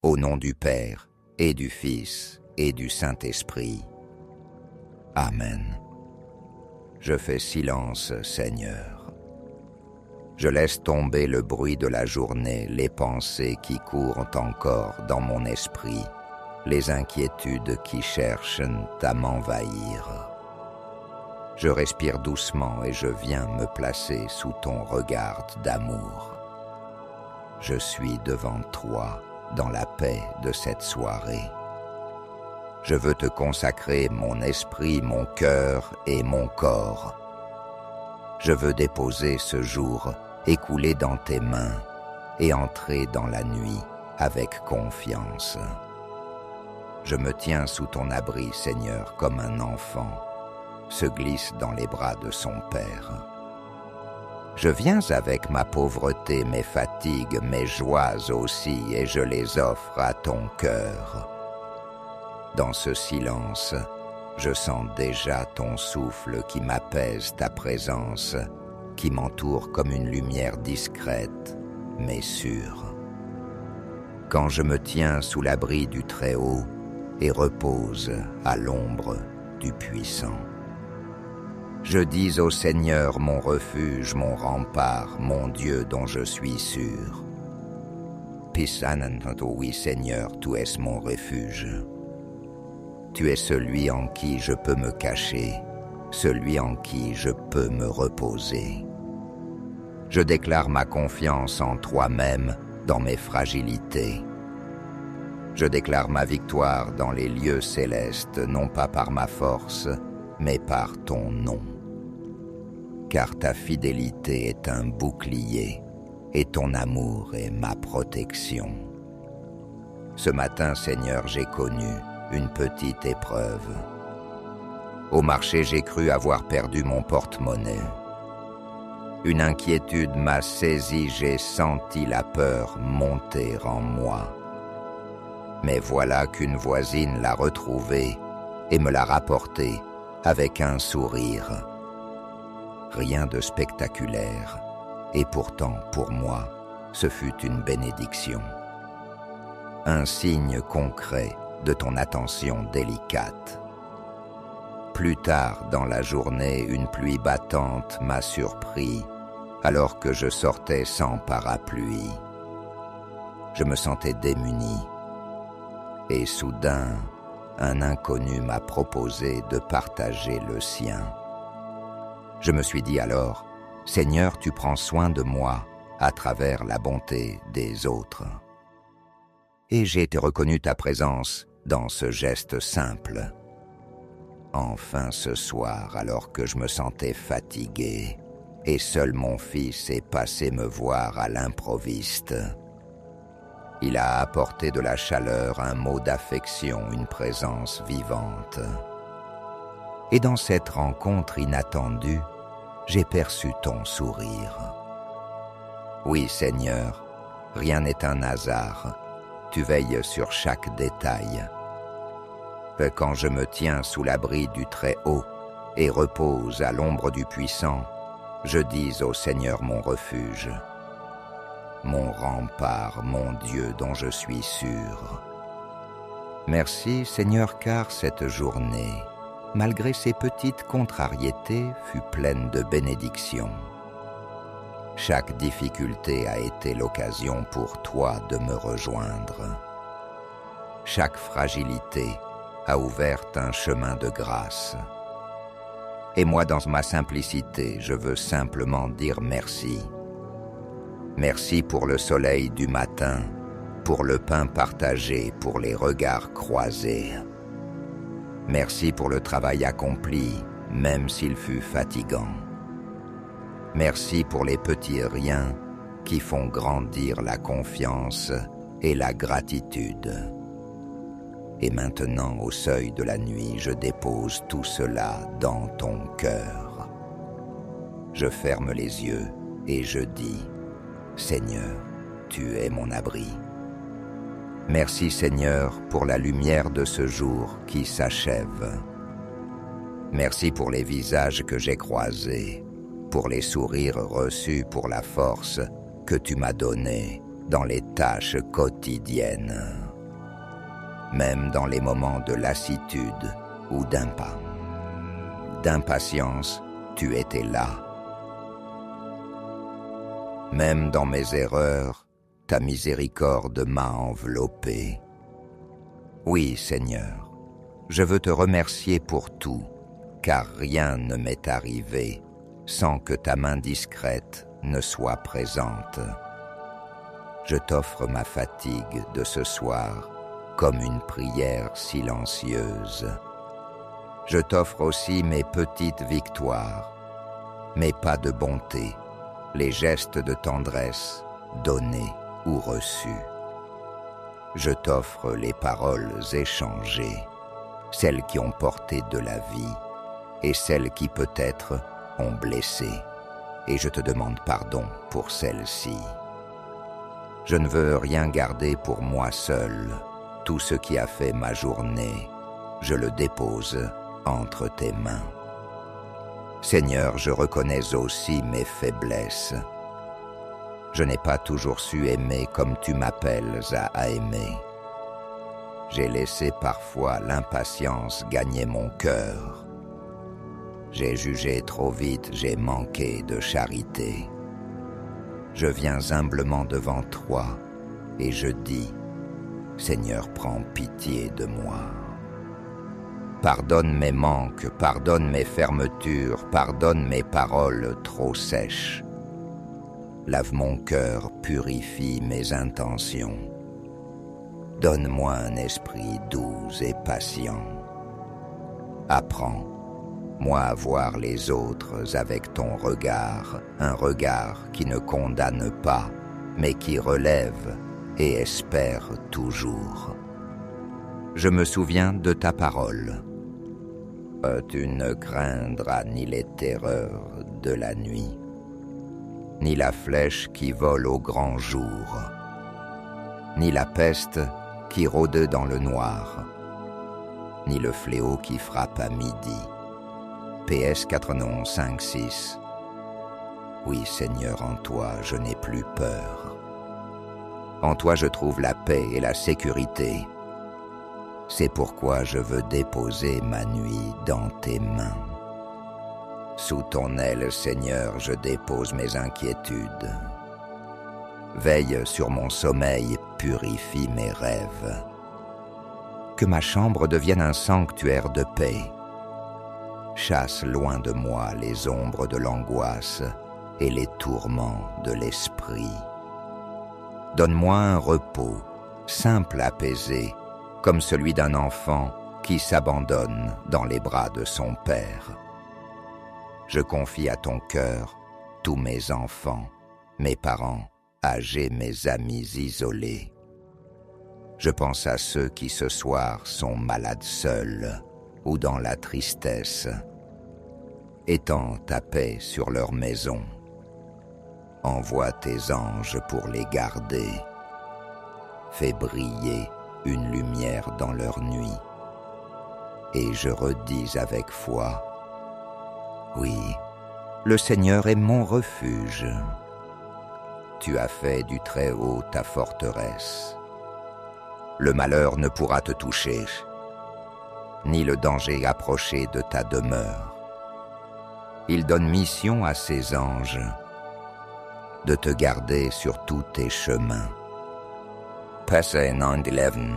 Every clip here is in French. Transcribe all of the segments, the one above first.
au nom du Père, et du Fils, et du Saint-Esprit. Amen. Je fais silence, Seigneur. Je laisse tomber le bruit de la journée, les pensées qui courent encore dans mon esprit, les inquiétudes qui cherchent à m'envahir. Je respire doucement et je viens me placer sous ton regard d'amour. Je suis devant toi dans la paix de cette soirée. Je veux te consacrer mon esprit, mon cœur et mon corps. Je veux déposer ce jour écoulé dans tes mains et entrer dans la nuit avec confiance. Je me tiens sous ton abri, Seigneur, comme un enfant se glisse dans les bras de son Père. Je viens avec ma pauvreté, mes fatigues, mes joies aussi, et je les offre à ton cœur. Dans ce silence, je sens déjà ton souffle qui m'apaise, ta présence, qui m'entoure comme une lumière discrète, mais sûre. Quand je me tiens sous l'abri du Très-Haut et repose à l'ombre du Puissant, je dis au Seigneur mon refuge, mon rempart, mon Dieu dont je suis sûr. Oui, Seigneur, tu es mon refuge. Tu es celui en qui je peux me cacher, celui en qui je peux me reposer. Je déclare ma confiance en toi-même dans mes fragilités. Je déclare ma victoire dans les lieux célestes, non pas par ma force, mais par ton nom. Car ta fidélité est un bouclier et ton amour est ma protection. Ce matin, Seigneur, j'ai connu une petite épreuve. Au marché, j'ai cru avoir perdu mon porte-monnaie. Une inquiétude m'a saisi, j'ai senti la peur monter en moi. Mais voilà qu'une voisine l'a retrouvée et me l'a rapportée avec un sourire. Rien de spectaculaire, et pourtant, pour moi, ce fut une bénédiction. Un signe concret de ton attention délicate. Plus tard dans la journée, une pluie battante m'a surpris alors que je sortais sans parapluie. Je me sentais démuni et soudain, un inconnu m'a proposé de partager le sien. Je me suis dit alors, « Seigneur, tu prends soin de moi à travers la bonté des autres. » Et j'ai été reconnu ta présence dans ce geste simple. Enfin ce soir, alors que je me sentais fatigué, et seul mon fils est passé me voir à l'improviste. Il a apporté de la chaleur, un mot d'affection, une présence vivante. Et dans cette rencontre inattendue, j'ai perçu ton sourire. Oui, Seigneur, rien n'est un hasard. Tu veilles sur chaque détail. Quand je me tiens sous l'abri du Très-Haut et repose à l'ombre du Puissant, je dis au Seigneur mon refuge, mon rempart, mon Dieu dont je suis sûr. Merci, Seigneur, car cette journée, malgré ses petites contrariétés, fut pleine de bénédictions. Chaque difficulté a été l'occasion pour toi de me rejoindre. Chaque fragilité a ouvert un chemin de grâce. Et moi, dans ma simplicité, je veux simplement dire merci. Merci pour le soleil du matin, pour le pain partagé, pour les regards croisés. Merci pour le travail accompli, même s'il fut fatigant. Merci pour les petits riens qui font grandir la confiance et la gratitude. Et maintenant, au seuil de la nuit, je dépose tout cela dans ton cœur. Je ferme les yeux et je dis, Seigneur, tu es mon abri. Merci, Seigneur, pour la lumière de ce jour qui s'achève. Merci pour les visages que j'ai croisés, pour les sourires reçus, pour la force que tu m'as donnée dans les tâches quotidiennes. même dans les moments de lassitude ou d'impatience, tu étais là. Même dans mes erreurs, ta miséricorde m'a enveloppé. Oui, Seigneur, je veux te remercier pour tout, car rien ne m'est arrivé sans que ta main discrète ne soit présente. Je t'offre ma fatigue de ce soir comme une prière silencieuse. Je t'offre aussi mes petites victoires, mes pas de bonté, les gestes de tendresse donnés ou reçus. Je t'offre les paroles échangées, celles qui ont porté de la vie et celles qui peut-être ont blessé, et je te demande pardon pour celles-ci. Je ne veux rien garder pour moi seul. Tout ce qui a fait ma journée, je le dépose entre tes mains. Seigneur, je reconnais aussi mes faiblesses. Je n'ai pas toujours su aimer comme tu m'appelles à aimer. J'ai laissé parfois l'impatience gagner mon cœur. J'ai jugé trop vite, j'ai manqué de charité. Je viens humblement devant toi et je dis, Seigneur, prends pitié de moi. Pardonne mes manques, pardonne mes fermetures, pardonne mes paroles trop sèches. Lave mon cœur, purifie mes intentions. Donne-moi un esprit doux et patient. Apprends-moi à voir les autres avec ton regard, un regard qui ne condamne pas, mais qui relève et espère toujours. Je me souviens de ta parole. Tu ne craindras ni les terreurs de la nuit, ni la flèche qui vole au grand jour, ni la peste qui rôde dans le noir, ni le fléau qui frappe à midi. PS 91 5 6. Oui, Seigneur, en toi je n'ai plus peur. En toi je trouve la paix et la sécurité. C'est pourquoi je veux déposer ma nuit dans tes mains. Sous ton aile, Seigneur, je dépose mes inquiétudes. Veille sur mon sommeil, purifie mes rêves. Que ma chambre devienne un sanctuaire de paix. Chasse loin de moi les ombres de l'angoisse et les tourments de l'esprit. Donne-moi un repos, simple, apaisé, comme celui d'un enfant qui s'abandonne dans les bras de son père. Je confie à ton cœur tous mes enfants, mes parents, âgés, mes amis isolés. Je pense à ceux qui ce soir sont malades seuls ou dans la tristesse. Étends ta paix sur leur maison. Envoie tes anges pour les garder. Fais briller une lumière dans leur nuit. Et je redis avec foi, oui, le Seigneur est mon refuge. Tu as fait du Très-Haut ta forteresse. Le malheur ne pourra te toucher, ni le danger approcher de ta demeure. Il donne mission à ses anges de te garder sur tous tes chemins. Passe 9-11.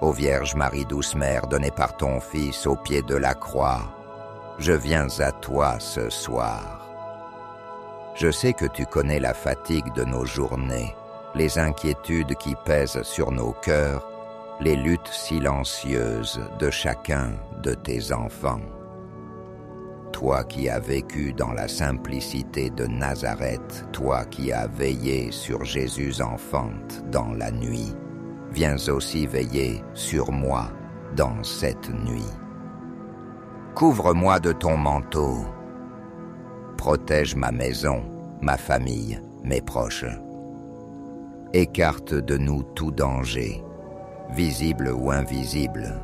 Ô Vierge Marie, douce Mère, donnée par ton Fils au pied de la croix, je viens à toi ce soir. Je sais que tu connais la fatigue de nos journées, les inquiétudes qui pèsent sur nos cœurs, les luttes silencieuses de chacun de tes enfants. Toi qui as vécu dans la simplicité de Nazareth, toi qui as veillé sur Jésus enfante dans la nuit, viens aussi veiller sur moi dans cette nuit. Couvre-moi de ton manteau. Protège ma maison, ma famille, mes proches. Écarte de nous tout danger, visible ou invisible.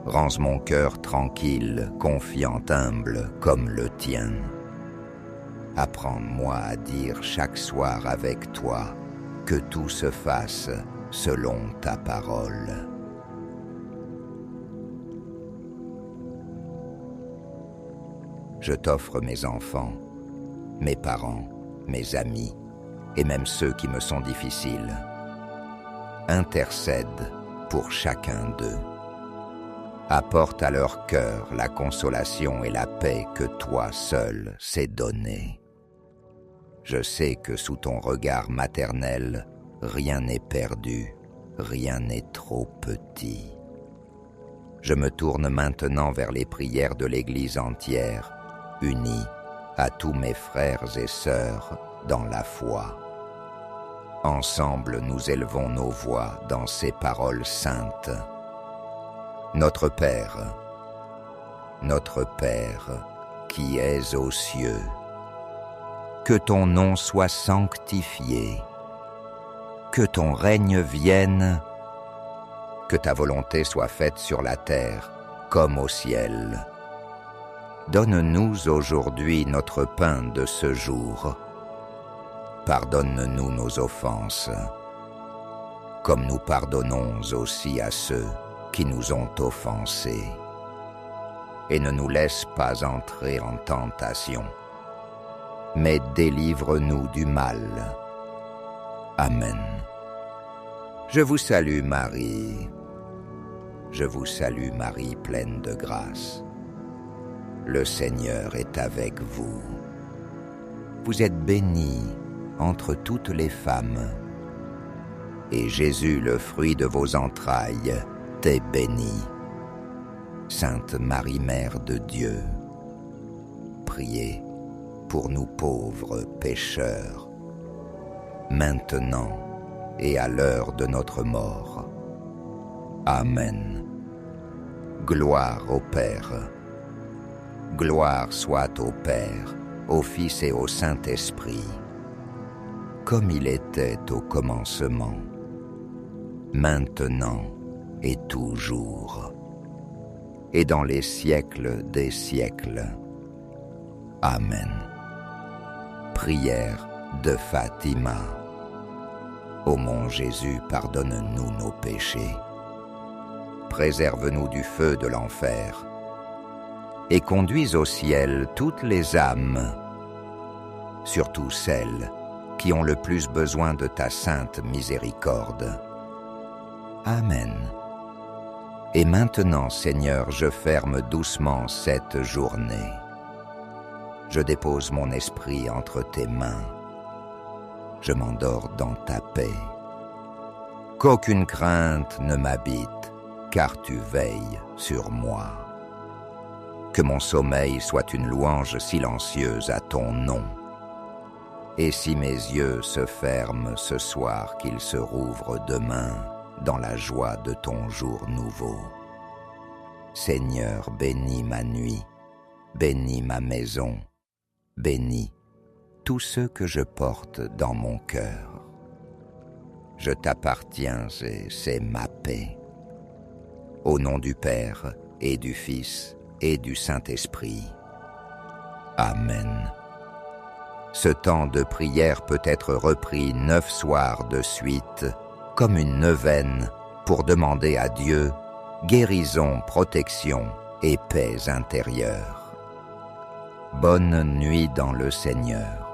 Rends mon cœur tranquille, confiant, humble comme le tien. Apprends-moi à dire chaque soir avec toi que tout se fasse selon ta parole. Je t'offre mes enfants, mes parents, mes amis, et même ceux qui me sont difficiles. Intercède pour chacun d'eux. Apporte à leur cœur la consolation et la paix que toi seul sais donner. Je sais que sous ton regard maternel, rien n'est perdu, rien n'est trop petit. Je me tourne maintenant vers les prières de l'Église entière, unie à tous mes frères et sœurs dans la foi. Ensemble, nous élevons nos voix dans ces paroles saintes. Notre Père qui es aux cieux, que ton nom soit sanctifié, que ton règne vienne, que ta volonté soit faite sur la terre comme au ciel. Donne-nous aujourd'hui notre pain de ce jour. Pardonne-nous nos offenses, comme nous pardonnons aussi à ceux qui nous ont offensés. Et ne nous laisse pas entrer en tentation, mais délivre-nous du mal. Amen. Je vous salue Marie. Je vous salue Marie, pleine de grâce. Le Seigneur est avec vous. Vous êtes bénie entre toutes les femmes, et Jésus, le fruit de vos entrailles, t'est béni. Sainte Marie, Mère de Dieu, priez pour nous pauvres pécheurs, maintenant et à l'heure de notre mort. Amen. Gloire au Père. Gloire soit au Père, au Fils et au Saint-Esprit, comme il était au commencement, maintenant et toujours, et dans les siècles des siècles. Amen. Prière de Fatima. Ô mon Jésus, pardonne-nous nos péchés, préserve-nous du feu de l'enfer, et conduis au ciel toutes les âmes, surtout celles qui ont le plus besoin de ta sainte miséricorde. Amen. Et maintenant, Seigneur, je ferme doucement cette journée. Je dépose mon esprit entre tes mains. Je m'endors dans ta paix. Qu'aucune crainte ne m'habite, car tu veilles sur moi. Que mon sommeil soit une louange silencieuse à ton nom. Et si mes yeux se ferment ce soir, qu'ils se rouvrent demain dans la joie de ton jour nouveau. Seigneur, bénis ma nuit, bénis ma maison, bénis tous ceux que je porte dans mon cœur. Je t'appartiens et c'est ma paix. Au nom du Père et du Fils et du Saint-Esprit. Amen. Ce temps de prière peut être repris 9 soirs de suite, comme une neuvaine, pour demander à Dieu guérison, protection et paix intérieure. Bonne nuit dans le Seigneur.